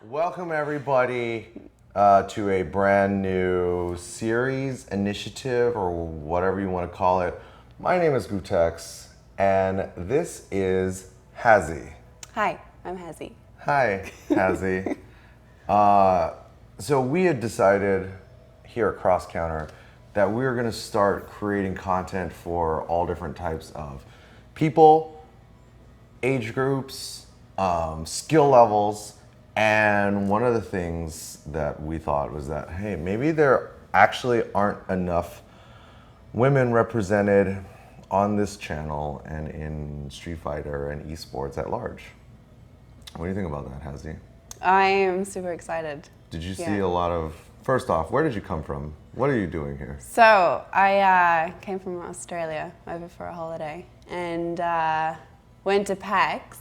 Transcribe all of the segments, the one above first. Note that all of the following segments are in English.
Welcome everybody to a brand new series, initiative, or whatever you want to call it. My name is Gootecks, and this is Hazzy. Hi, I'm Hazzy. Hi, Hazzy. So we had decided here at Cross Counter that we were going to start creating content for all different types of people, age groups, skill levels. And one of the things that we thought was that, hey, maybe there actually aren't enough women represented on this channel and in Street Fighter and esports at large. What do you think about that, Hazzy? I am super excited. Did you see a lot of, first off, where did you come from? What are you doing here? So I came from Australia over for a holiday and went to PAX.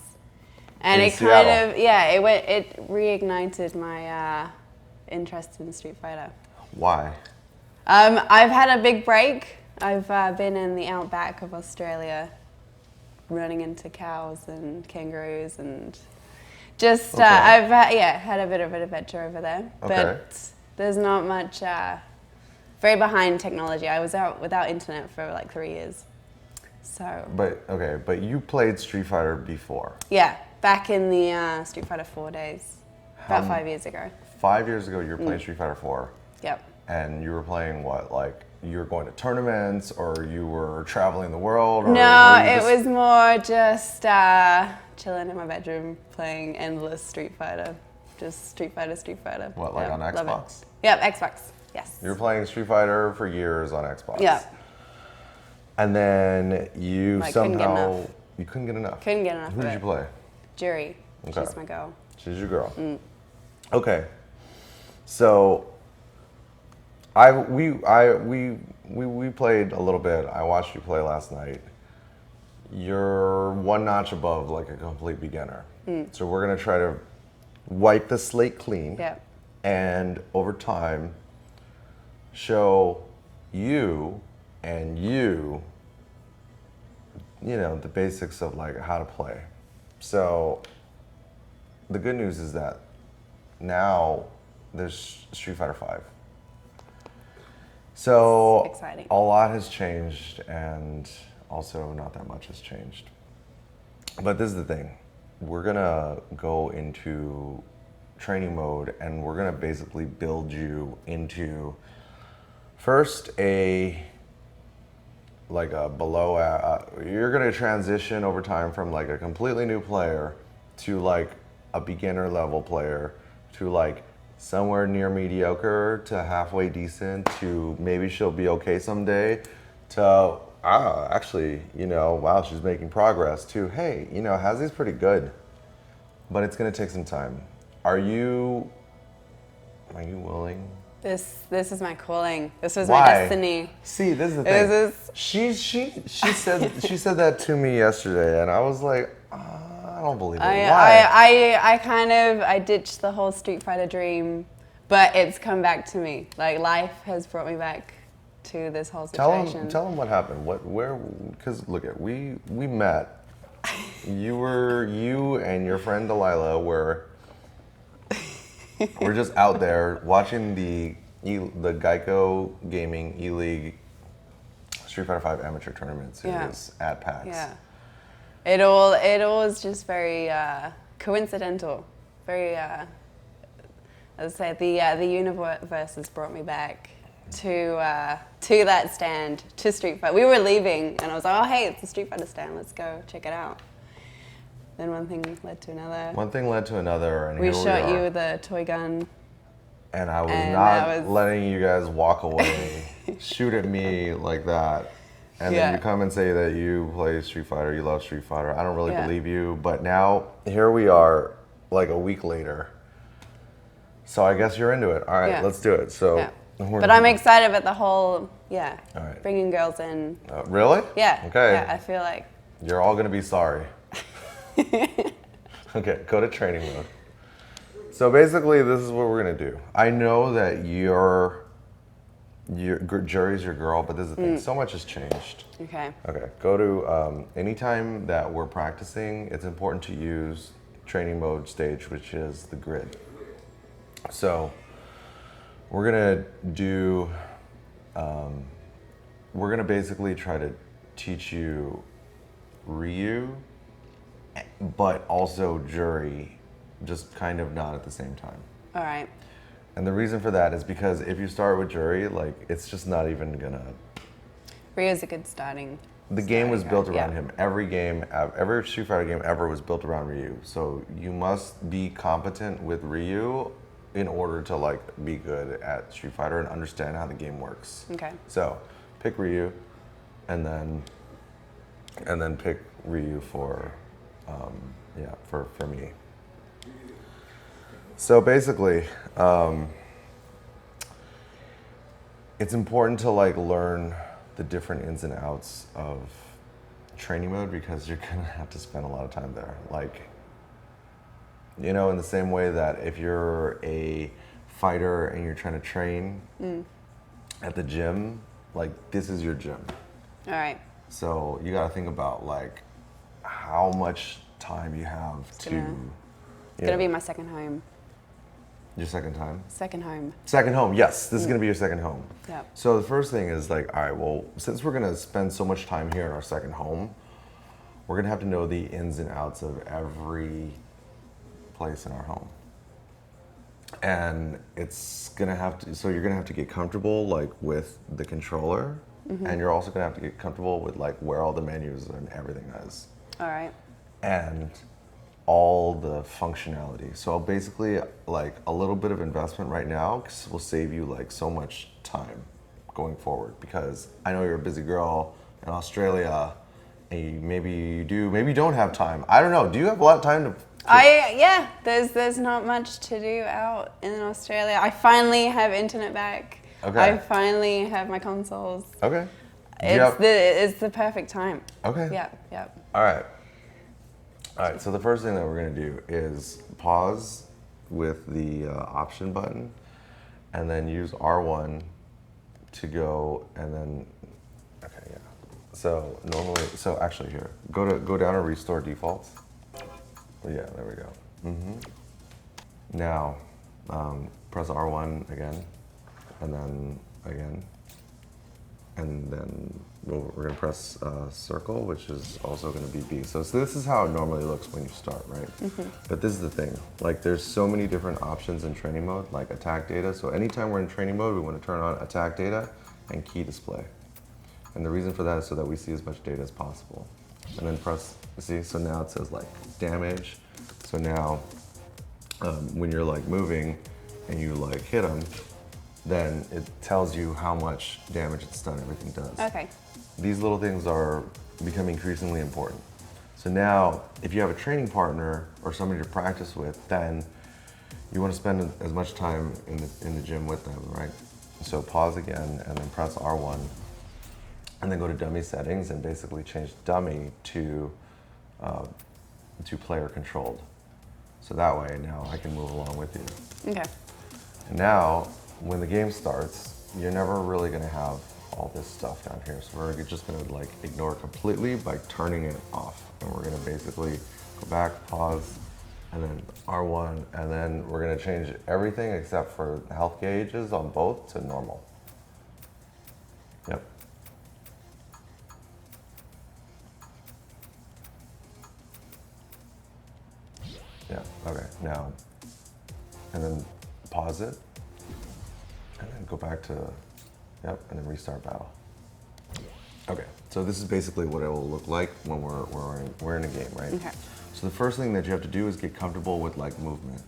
And In it Seattle. kind of, it reignited my interest in Street Fighter. Why? I've had a big break. I've been in the outback of Australia, running into cows and kangaroos and just, Okay. I've had a bit of an adventure over there. Okay. But there's not much, very behind technology. I was out without internet for like 3 years. So. But you played Street Fighter before. Yeah, back in the Street Fighter 4 days, about 5 years ago. 5 years ago, you were playing Street Fighter 4. Yep. And you were playing what? Like, you were going to tournaments, or you were traveling the world? Or No, were you it just- was more just chilling in my bedroom, playing endless Street Fighter. Just Street Fighter, Street Fighter. What, like on love it. Xbox? Yep, Xbox, yes. You were playing Street Fighter for years on Xbox. Yeah. And then you I couldn't get somehow... enough. You couldn't get enough? Couldn't get enough Who of did it. you play? Jury, Okay. she's my girl. She's your girl. Okay. So we played a little bit. I watched you play last night. You're one notch above like a complete beginner. So we're gonna try to wipe the slate clean. Yep. And over time show you and you know, the basics of like how to play. So the good news is that now there's Street Fighter 5. So It's exciting. a lot has changed, and also not that much has changed. But this is the thing. We're gonna go into training mode, and we're gonna basically build you into first you're gonna transition over time from like a completely new player to like a beginner level player to like somewhere near mediocre to halfway decent to maybe she'll be okay someday to actually, you know, wow, she's making progress to, hey, you know, Hazzy's pretty good, but it's gonna take some time. Are you willing? This is my calling. This was Why? my destiny. See, this is the thing. This She said that to me yesterday, and I was like, I don't believe it. Why? I ditched the whole Street Fighter dream, but it's come back to me. Like life has brought me back to this whole situation. Tell him what happened. Because look at we met. You and your friend Delilah were just out there watching the Geico Gaming E-League Street Fighter 5 amateur tournament series at PAX. Yeah. It all is just very coincidental. Very, as I say, the universe has brought me back to that stand, to Street Fighter. We were leaving, and I was like, oh, hey, it's the Street Fighter stand. Let's go check it out. Then one thing led to another. One thing led to another, and We here shot we are. you with a toy gun. And I was And not that was- letting you guys walk away, shoot at me like that. And then you come and say that you play Street Fighter, you love Street Fighter. I don't really believe you, but now here we are, like a week later. So I guess you're into it. All right, let's do it. So, But I'm excited about the whole, All right. bringing girls in. Really? Yeah. Okay. Yeah, I feel like. You're all gonna be sorry. Okay, go to training mode. So basically, this is what we're gonna do. I know that Jury's your girl, but this is the thing. So much has changed. Okay. Okay, go to anytime that we're practicing, it's important to use training mode stage, which is the grid. So we're gonna do, we're gonna basically try to teach you Ryu, but also Jury, just kind of not at the same time. All right. And the reason for that is because if you start with Jury, like it's just not even gonna. Ryu's a good starting. The game was built guide, around him. Every game, every Street Fighter game ever was built around Ryu. So you must be competent with Ryu in order to like be good at Street Fighter and understand how the game works. Okay. So pick Ryu, and then pick Ryu for, for me. So basically, it's important to like learn the different ins and outs of training mode because you're gonna have to spend a lot of time there. Like, you know, in the same way that if you're a fighter and you're trying to train at the gym, like this is your gym. All right. So you gotta think about like how much time you have It's gonna be my second home. Your second time? Second home. Second home, yes. This is gonna be your second home. Yeah. So the first thing is like, all right, well, since we're gonna spend so much time here in our second home, we're gonna have to know the ins and outs of every place in our home. And it's gonna have to, so you're gonna have to get comfortable like with the controller, and you're also gonna have to get comfortable with like where all the menus and everything is. All right. And all the functionality. So basically like a little bit of investment right now will save you like so much time going forward, because I know you're a busy girl in Australia and maybe you do, maybe you don't have time. I don't know. Do you have a lot of time to Yeah, there's not much to do out in Australia. I finally have internet back. Okay. I finally have my consoles. Okay. It's the perfect time. Okay. Yeah. All right. All right, so the first thing that we're gonna do is pause with the option button and then use R1 to go and then, okay, yeah. So normally, so actually here, go down and restore defaults. Yeah, there we go. Now, press R1 again, and then again, and then we're gonna press circle, which is also gonna be B. So this is how it normally looks when you start, right? But this is the thing, like there's so many different options in training mode, like attack data. So anytime we're in training mode, we wanna turn on attack data and key display. And the reason for that is so that we see as much data as possible. And then press, see, so now it says like damage. So now when you're like moving and you like hit them, then it tells you how much damage it's done, everything does. Okay. These little things are becoming increasingly important. So now, if you have a training partner or somebody to practice with, then you want to spend as much time in the gym with them, right? So pause again and then press R1 and then go to dummy settings and basically change dummy to player controlled. So that way now I can move along with you. Okay. And now, when the game starts, you're never really gonna have all this stuff down here. So we're just gonna like ignore it completely by turning it off. And we're gonna basically go back, pause, and then R1, and then we're gonna change everything except for health gauges on both to normal. Yep. Yeah, okay, now, and then pause it, and then go back to, yep, and then restart battle. Okay, so this is basically what it will look like when we're in a game, right? Okay. So the first thing that you have to do is get comfortable with like movement.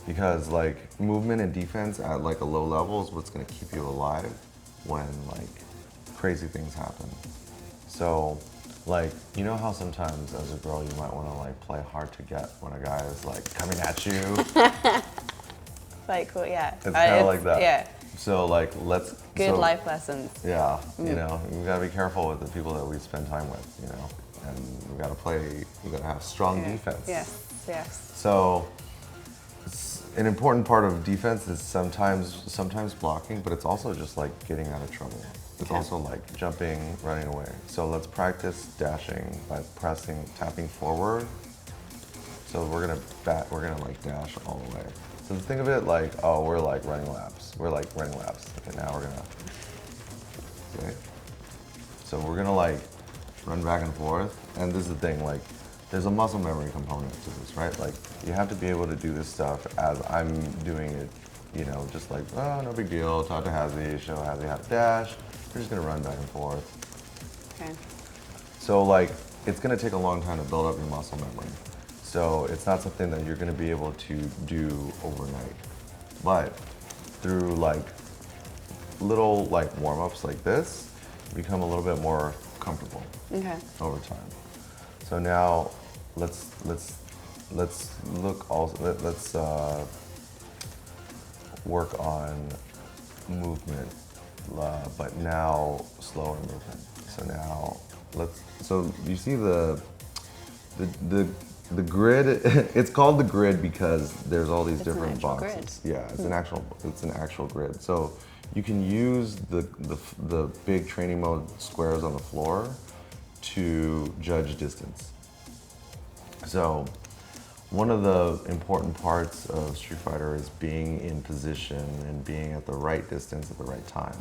Because like movement and defense at like a low level is what's gonna keep you alive when like crazy things happen. So like, you know how sometimes as a girl you might wanna like play hard to get when a guy is like coming at you? Like, well, yeah. It's kind of like that. Yeah. So like, Good life lessons. Yeah, you know, we gotta be careful with the people that we spend time with, you know, and we gotta have strong defense. Yes. So an important part of defense is sometimes blocking, but it's also just like getting out of trouble. It's also like jumping, running away. So let's practice dashing by tapping forward. So we're gonna like dash all the way. So think of it like, oh, we're like running laps. We're like running laps. Okay, now we're gonna, okay. So we're gonna like run back and forth. And this is the thing, like, there's a muscle memory component to this, right? Like, you have to be able to do this stuff as I'm doing it, you know, just like, oh, no big deal, talk to Hazzy, show Hazzy how to dash. We're just gonna run back and forth. Okay. So like, it's gonna take a long time to build up your muscle memory. So it's not something that you're gonna be able to do overnight. But through like little like warm-ups like this, you become a little bit more comfortable over time. So now let's look also, let's work on movement, but now slower movement. So now so you see the grid, it's called the grid because there's all these different boxes. Grid. Yeah, it's an actual grid. So you can use the big training mode squares on the floor to judge distance. So one of the important parts of Street Fighter is being in position and being at the right distance at the right time.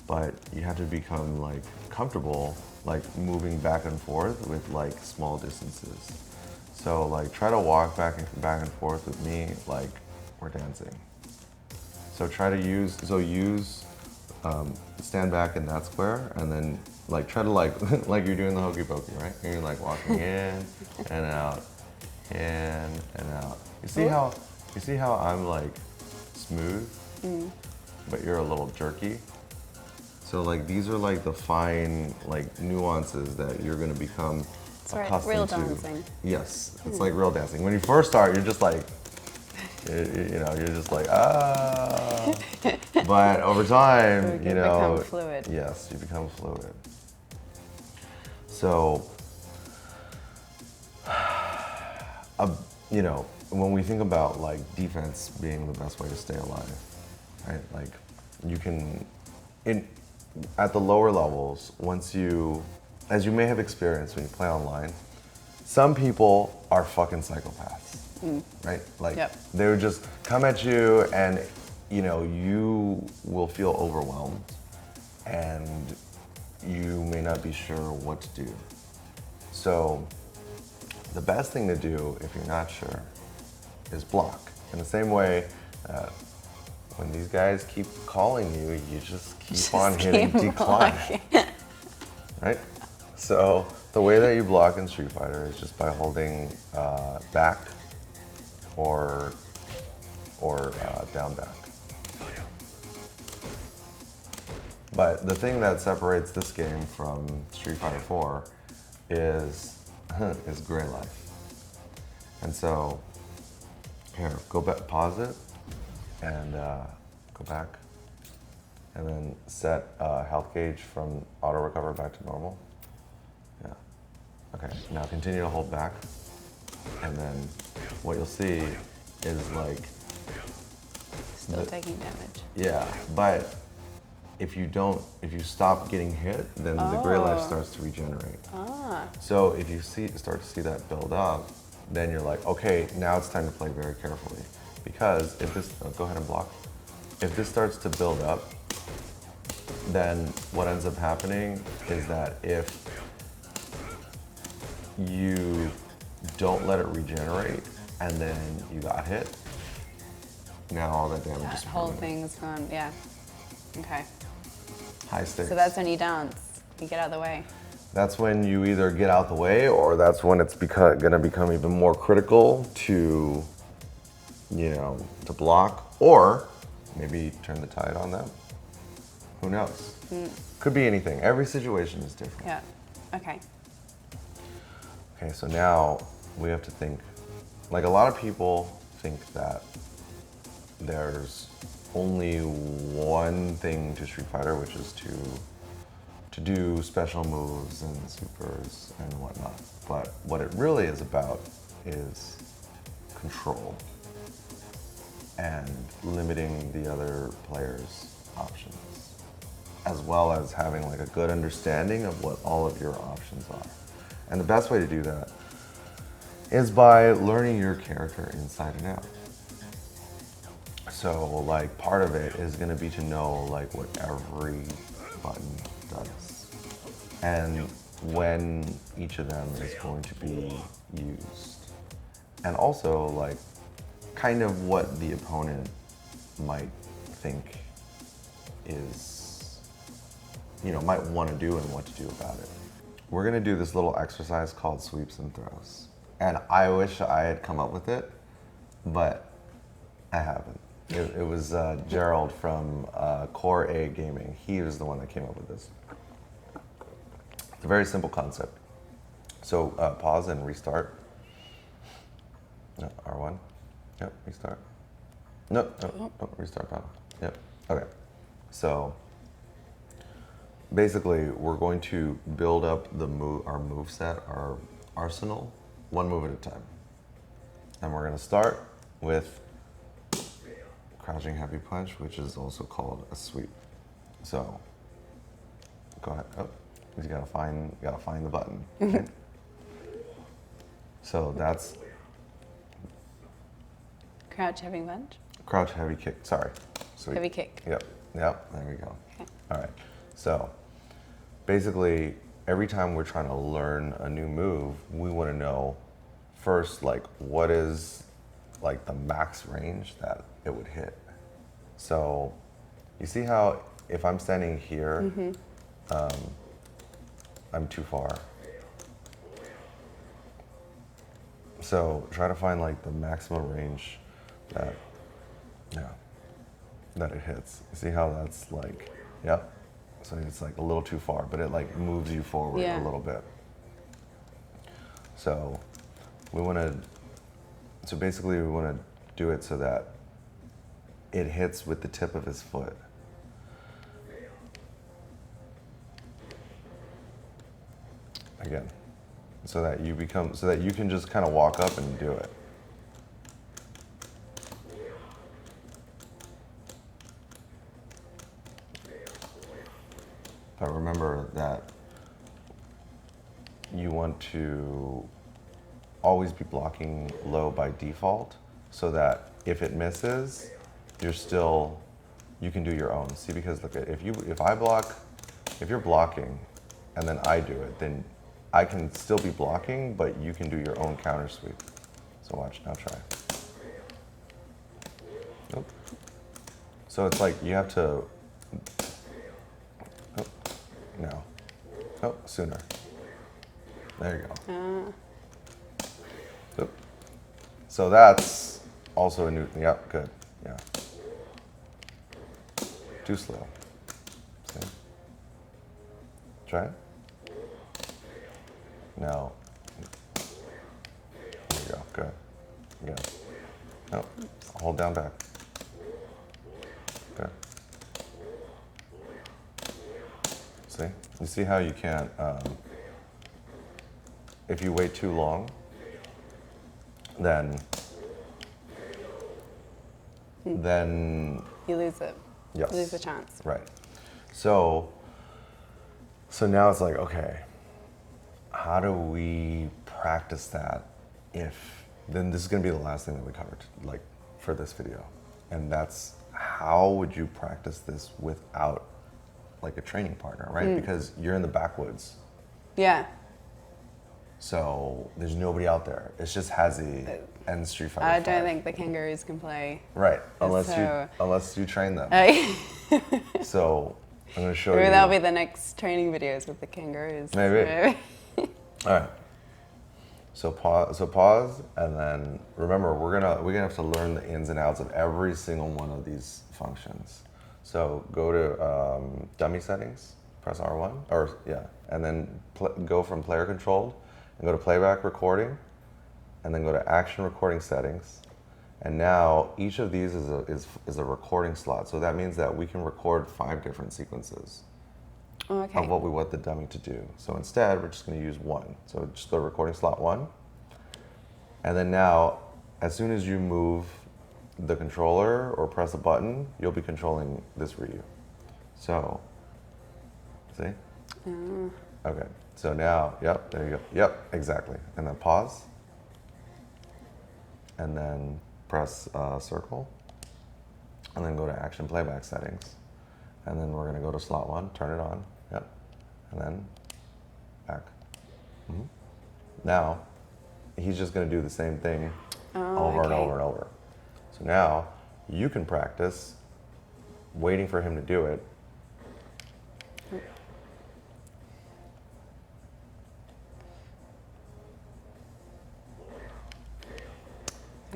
But you have to become like comfortable like moving back and forth with like small distances. So like try to walk back and forth with me like we're dancing. So try to use stand back in that square and then like try to like like you're doing the hokey pokey, right? And you're like walking in and out, in and out. You see how I'm like smooth, but you're a little jerky. So like these are like the fine like nuances that you're gonna become accustomed real to. dancing. Yes, it's like real dancing. When you first start, you're just like, you know, you're just like ah. But over time, you know, become fluid. Yes, you become fluid. So, you know, when we think about like defense being the best way to stay alive, right? Like you can, at the lower levels, as you may have experienced when you play online, some people are fucking psychopaths, right? Like they would just come at you and, you know, you will feel overwhelmed and you may not be sure what to do. So the best thing to do if you're not sure is block. In the same way that when these guys keep calling you, you just keep on hitting decline, right? So the way that you block in Street Fighter is just by holding back or down back. But the thing that separates this game from Street Fighter 4 is gray life. And so, here, go back, pause it, and go back, and then set health gauge from auto recover back to normal. Yeah. Okay. Now continue to hold back, and then what you'll see is like still taking damage. Yeah, but if you stop getting hit, then the gray life starts to regenerate. So if you start to see that build up, then you're like, okay, now it's time to play very carefully. Because if this, go ahead and block. If this starts to build up, then what ends up happening is that if you don't let it regenerate and then you got hit, now all that damage is That whole permanent. thing's gone, yeah. Okay. High stakes. So that's when you dance. You get out of the way. That's when you either get out the way, or that's when it's gonna become even more critical to, you know, to block, or maybe turn the tide on them. Who knows? Could be anything. Every situation is different. Yeah. Okay. Okay, so now we have to think, like a lot of people think that there's only one thing to Street Fighter, which is to do special moves and supers and whatnot. But what it really is about is control and limiting the other player's options, as well as having like a good understanding of what all of your options are. And the best way to do that is by learning your character inside and out. So like part of it is going to be to know like what every button does and when each of them is going to be used. And also like kind of what the opponent might think is, might want to do and what to do about it. We're going to do this little exercise called sweeps and throws. And I wish I had come up with it, but I haven't. It was Gerald from Core A Gaming. He was the one that came up with this. It's a very simple concept. So pause and restart. No, R1. Yep, restart. No, restart panel. Yep, okay. So basically, we're going to build up our move set, our arsenal, one move at a time. And we're going to start with crouching heavy punch, which is also called a sweep. So go ahead. Oh, you gotta find the button. Okay? So that's Crouch heavy punch. crouch heavy kick. Sorry. Sweep. Heavy kick. Yep. There we go. Okay. All right. So basically, every time we're trying to learn a new move, we want to know first, like, what is like the max range that it would hit. So you see how if I'm standing here, I'm too far. So try to find like the maximum range that it hits. You see how that's like, yep. So it's like a little too far, but it like moves you forward a little bit. So basically we want to do it so that it hits with the tip of his foot. Again, so that you can just kind of walk up and do it. But remember that you want to always be blocking low by default so that if it misses, you can do your own. See, because look, if you're blocking and then I do it, then I can still be blocking, but you can do your own counter sweep. So watch, now try. Nope. So it's like you have to, no. Oh, sooner. There you go. Oop. So that's also a new thing. Yep, good. Yeah. Too slow. See? Try it. Now. There you go. Good. Again. No. Hold down back. Good. See? You see how you can't, if you wait too long, then you lose it. Yes. You lose the chance. Right. So now it's like, okay, how do we practice that then this is going to be the last thing that we covered, like, for this video. And that's how would you practice this without, like, a training partner, right? Because you're in the backwoods. Yeah. So there's nobody out there. It's just Hazzy and Street Fighter I 5. don't think the kangaroos can play. Right, unless you train them. So I'm going to show you. Maybe that'll be the next training videos with the kangaroos. Maybe. All right. So pause, and then remember we're gonna have to learn the ins and outs of every single one of these functions. So go to dummy settings, press R1, and then go from player controlled and go to playback recording, and then go to action recording settings. And now each of these is a recording slot. So that means that we can record 5 different sequences of what we want the dummy to do. So instead, we're just going to use 1. So just go to recording slot 1. And then now, as soon as you move the controller or press a button, you'll be controlling this Ryu. So, see? Okay, so now, yep, there you go. Yep, exactly. And then pause. And then press circle. and then go to action playback settings. And then we're gonna go to slot 1, turn it on, yep, and then back. Now, he's just gonna do the same thing over and over and over. So now, you can practice waiting for him to do it.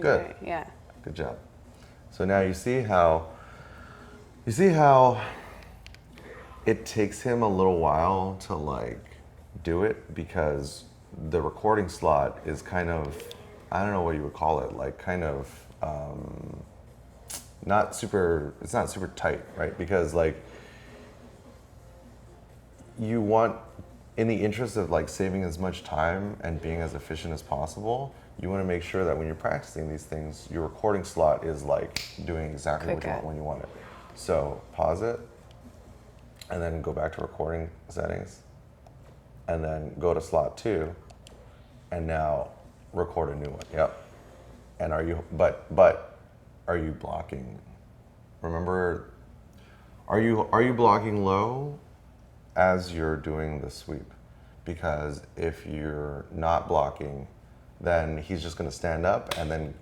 Good. Okay, yeah. Good job. So now you see how it takes him a little while to like do it, because the recording slot is kind of, I don't know what you would call it, like kind of it's not super tight, right? Because like you want, in the interest of like saving as much time and being as efficient as possible, you want to make sure that when you're practicing these things, your recording slot is like doing exactly what you want when you want it. So pause it, and then go back to recording settings, and then go to slot 2, and now record a new one. Yep. And are you blocking? Remember, are you blocking low as you're doing the sweep? Because if you're not blocking, then he's just gonna stand up, and then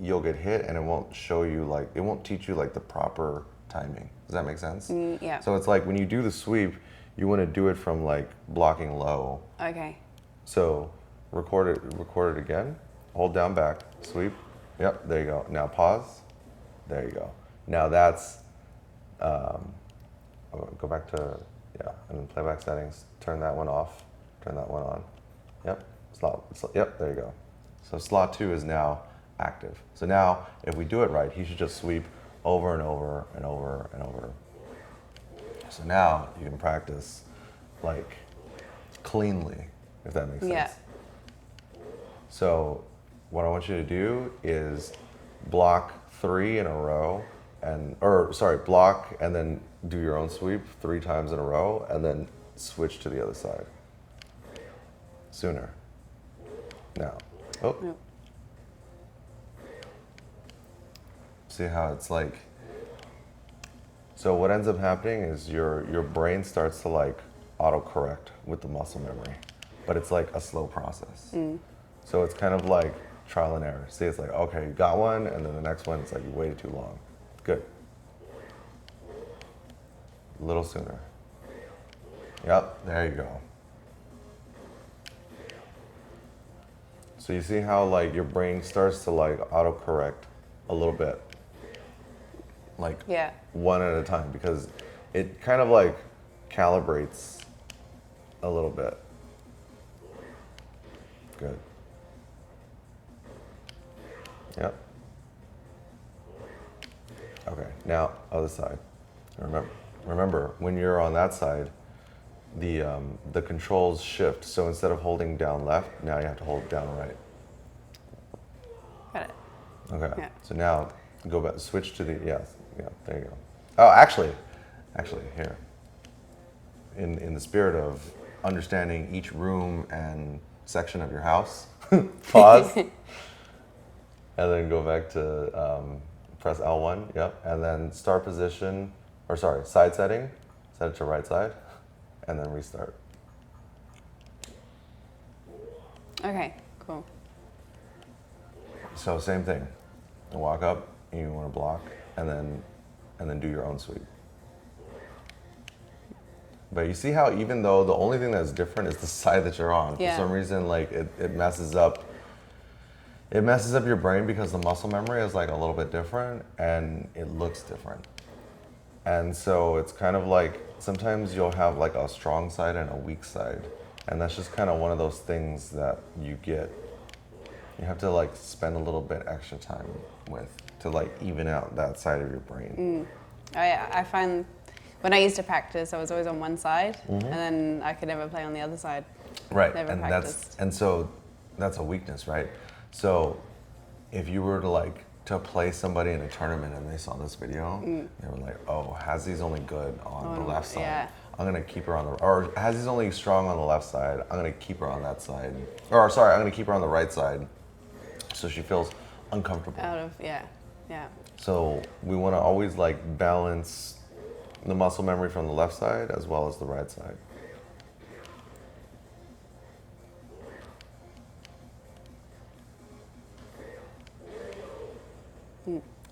you'll get hit, and it won't show you, like, it won't teach you like the proper timing. Does that make sense? Yeah. So it's like when you do the sweep, you want to do it from like blocking low. Okay. So record it again. Hold down back, sweep. Yep, there you go. Now pause. There you go. Now that's, go back to, and then playback settings. Turn that one off. Turn that one on. Yep. Yep, there you go. So slot 2 is now active. So now, if we do it right, he should just sweep over and over and over and over. So now you can practice like cleanly, if that makes sense. Yeah. So what I want you to do is block 3 in a row, block and then do your own sweep 3 times in a row, and then switch to the other side. Sooner. Now. Oh. Yep. See how it's like, so what ends up happening is your brain starts to like autocorrect with the muscle memory, but it's like a slow process. So it's kind of like trial and error. See, it's like, okay, you got one, and then the next one, it's like you waited too long. Good. A little sooner. Yep, there you go. So you see how like your brain starts to like autocorrect a little bit, like one at a time, because it kind of like calibrates a little bit. Good. Yep. Okay, now other side. Remember, when you're on that side, the controls shift. So instead of holding down left, now you have to hold down right. Got it. Okay. Yeah. So now go back, switch to the there you go. Oh, actually, here. In the spirit of understanding each room and section of your house, pause, and then go back to press L1. Yep, and then start position, side setting, set it to right side, and then restart. Okay, cool. So same thing. You walk up, you want to block, and then do your own sweep. But you see how even though the only thing that's different is the side that you're on, for some reason, like it messes up. It messes up your brain because the muscle memory is like a little bit different and it looks different. And so it's kind of like sometimes you'll have like a strong side and a weak side. And that's just kind of one of those things that you have to like spend a little bit extra time with to like even out that side of your brain. I find when I used to practice, I was always on one side, and then I could never play on the other side. Right, Never and practiced. so that's a weakness, right? So if you were to play somebody in a tournament and they saw this video, they were like, oh, Hazzy's only good on the left side. Yeah. I'm gonna keep her or Hazzy's only strong on the left side. I'm gonna keep her on that side. I'm gonna keep her on the right side, so she feels uncomfortable. Yeah. So we want to always like balance the muscle memory from the left side as well as the right side.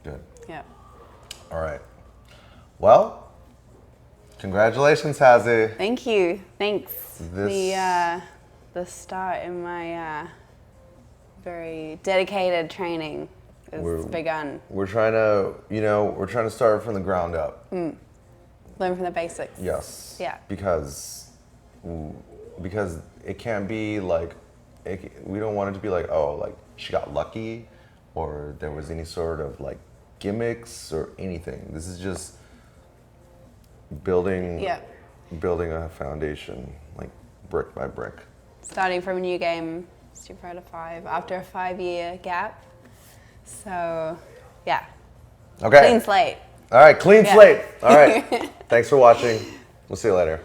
Good. Yeah. All right. Well, congratulations, Hazzy. Thank you. Thanks. This- The start in my very dedicated training has begun. We're trying to, we're trying to start from the ground up. Learn from the basics. Yes. Yeah. Because it can't be like, we don't want it to be like, oh, like she got lucky, or there was any sort of like gimmicks or anything. This is just building a foundation, like brick by brick. Starting from a new game, Street Fighter 5, after a 5-year gap. So, yeah. Okay. Clean slate. All right, clean Yeah. slate. All right. Thanks for watching. We'll see you later.